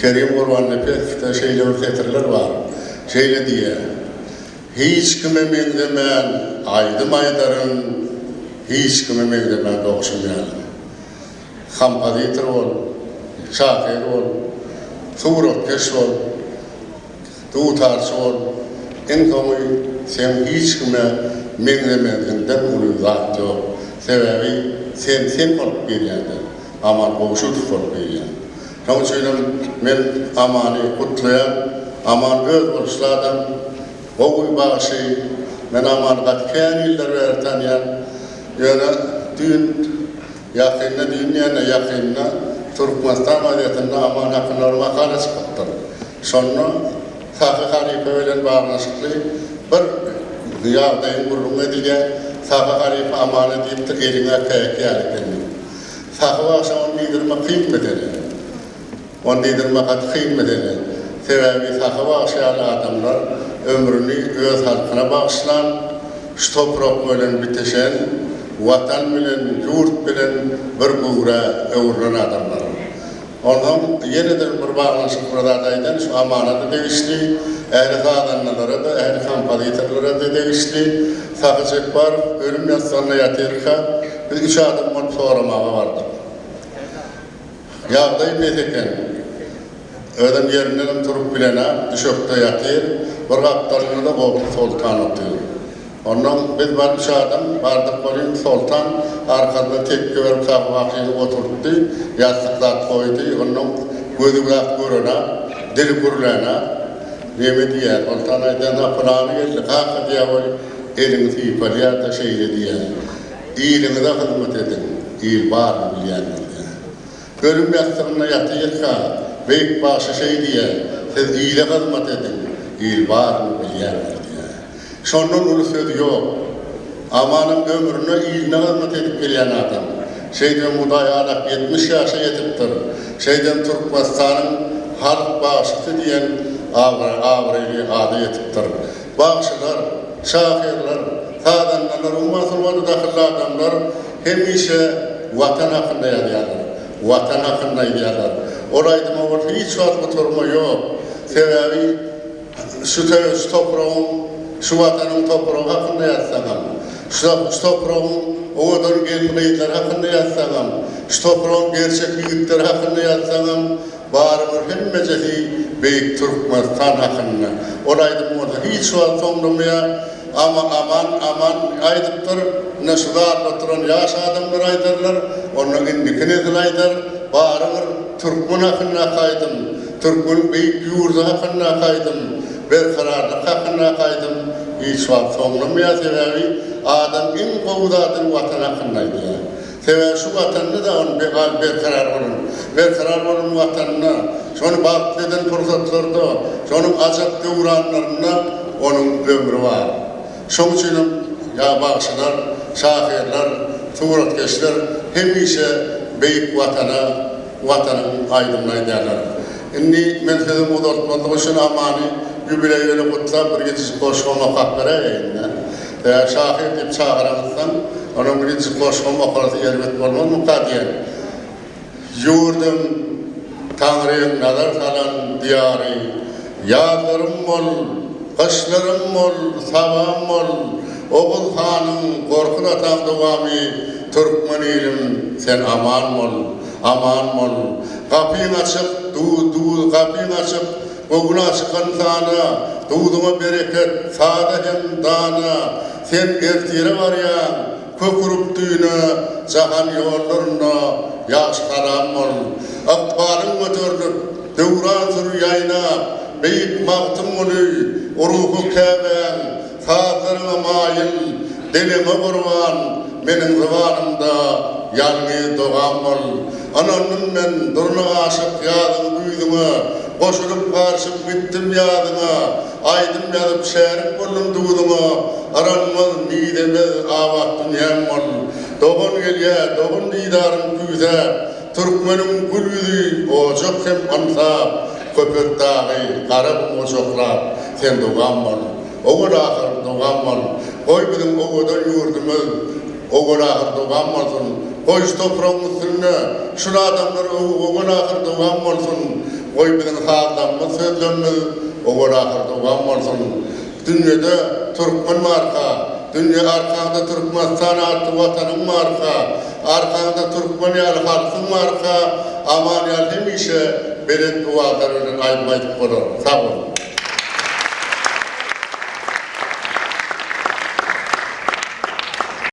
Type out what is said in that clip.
Kerim Kurban Nefes'te şeyle ötetirler var. Şeyle diye. Hiç kime mengdemen aydım aydarın, hiç kime mengdemen doğuşmayalım. Kampaditır ol, şakir ol, suğrotkeş ol, tuğtarçı ol. En kamuy sen hiç kime mengdemediğinden bunu zat yok. Sebebi sen olup geliyordun. Aman boğuşutuk olup geliyordun. Onun için ben amanı kutlayan, aman öz oluşlardan oğuy bağışı, ben aman katken yıllar verten yan, yani dün yakınına, dünyanın yakınına, Türkmenistan adetinde aman hakkında makale çıkarttır. Sonra Sakı Halife öyle bağlanışıklı bir yağdayın kurulun edilgen Sakı Halife amanı deyip de eline kayık yalıklarını. Sakı bağışa onu liderime kıymeteli. Onu liderime kat kıymeteli. Sebebi Sakı bağışayalı adamlar ömrünü öz halkına bağışlan, şu toprak bilen bitişen, vatan bilen, yurt bilen bir buğra öğrenen adamlar. Ondan yeniden bir bağlanışık buradaydan şu amanatı değişti, ehli kadanlara da, ehli kampaliterlere de değişti. Sakıcık var, ölüm yaslanına yatırka, biz 3 adım olup soramağa vardık. Yağdayı beteken, ödem yerinden turup bilene, düşökte yatır, bir kaptanını da Bobul Sultan atıyor. Ondan biz var 3 adam, vardık Bobul Sultan, arkasında tepki verip vakıyla oturttu, yastıklar koydu, ondan gözü kulak görüne, dili gürülene, nemi diye, Sultan aydan planı geldi, kalkı diye elini tiyipalıya da şeyle diye, iyiliğine de hizmet edin, iyil var mı bileyenler diye. Ölüm yastığına yatırka, büyük başı şey diye, siz iyiliğe hizmet edin, iyil var mı bileyenler diye. Şonun onu söz yok. Amanın ömrüne iyiliğine hizmet edip gelen adam. Şeyden mudayalak 70 yaşa yetiptir. Şeyden Türkmenistan'ın halk bağışısı diyen avreli adı yetiptir. Bağışılar, şahirler, sadanlar, ummasın vadı dakıllı adamlar hemişe vatan hakkında yadıyarlar. Vatan hakkında yadıyarlar. Olaydım o hiç vakit oturma yok. Sebebi şu toprağın, şu vatanın toprağı hakkında yatsağım. Şu toprağın oğudan gelmeyiciler hakkında yatsağım. Şu toprağın gerçek büyükleri hakkında yatsağım. Bağırır hemmecesi Büyük Türkmenistan hakkında. Olaydım orada hiç vakit sonlamaya ama aman aydıptır. Ne sularla oturan yaş adamlar aydarlar. Onun indikini edilaydır. Bağırır Türkmen hakkında kaydım. Türkmen büyük yurdu hakkında kaydım. Bir kararlık hakkında kaydım. Hiç vakit sonlamaya sebebi adam en kovudadır vatan hakkındaydı. Sebebi şu vatanını da onun bir karar olun. Bir karar olun vatanına. Şunu bakıp eden fırsatlarda, şunun acap devranlarında onun ömrü var. Şunun için ya bağışlar, şahirler, suğratkeşler hemişe büyük vatanın aydınlaydılar. Şimdi ben sözüm uzatmadığı için amanı jubileyleri kutlap bir geçici koşkoma kaklara yayınlar. Eğer şahir deyip çağıramazsan, onun bir geçici koşkoma karşı elbet olmaz mukadiyen. Yurdum, Tanrı'nın nazar salan diyarı, yazlarım ol, kışlarım ol, sabahım ol, Oğul Han'ın korkun atan duvami, Türkmen ilim, sen aman ol. Kapıyın açıp, kapıyın açıp, Oğuna çıkan sana, doğduğuma bereket, sağda hem dana, sen ertire var ya, kökürüp düğüne, cahan yollarına, yaş karam ol. Akbalın götürdük, devran sürü yayına, beyik mağtım olu, ruhu keven, sağlarına mayıl, dilime kurban, benim zıvanımda, yalnız doğam ol. Ananın ben duruna aşık yadım büyüdüme, koşulup karşıp bittim yadına, aydım yadıp şehrim buldum doğduma, aranmaz midemez avat dünyam ol. Doğun gelye, doğun didarım güze, Türkmenim gül yüzü, ocak hem ansap, köpek dağı, karab ocaklar, sen doğam ol. Oğul ahır doğam ol. Koy bizim oğudan yurdumuz, oğul ahır doğam olsun. Koy toprağın üstüne, şunu adamlar oğul ahır doğam olsun. Oy bizim sağlamız sözlerimiz oğul ahırda ulan olsun. Dünyada Türkmen marka, dünya arkanda Türkmenistan artı vatanın marka, arkanda Türkmen yal halkın marka, aman yal hemişe belet dualarının aymayıp olur. Sağ olun.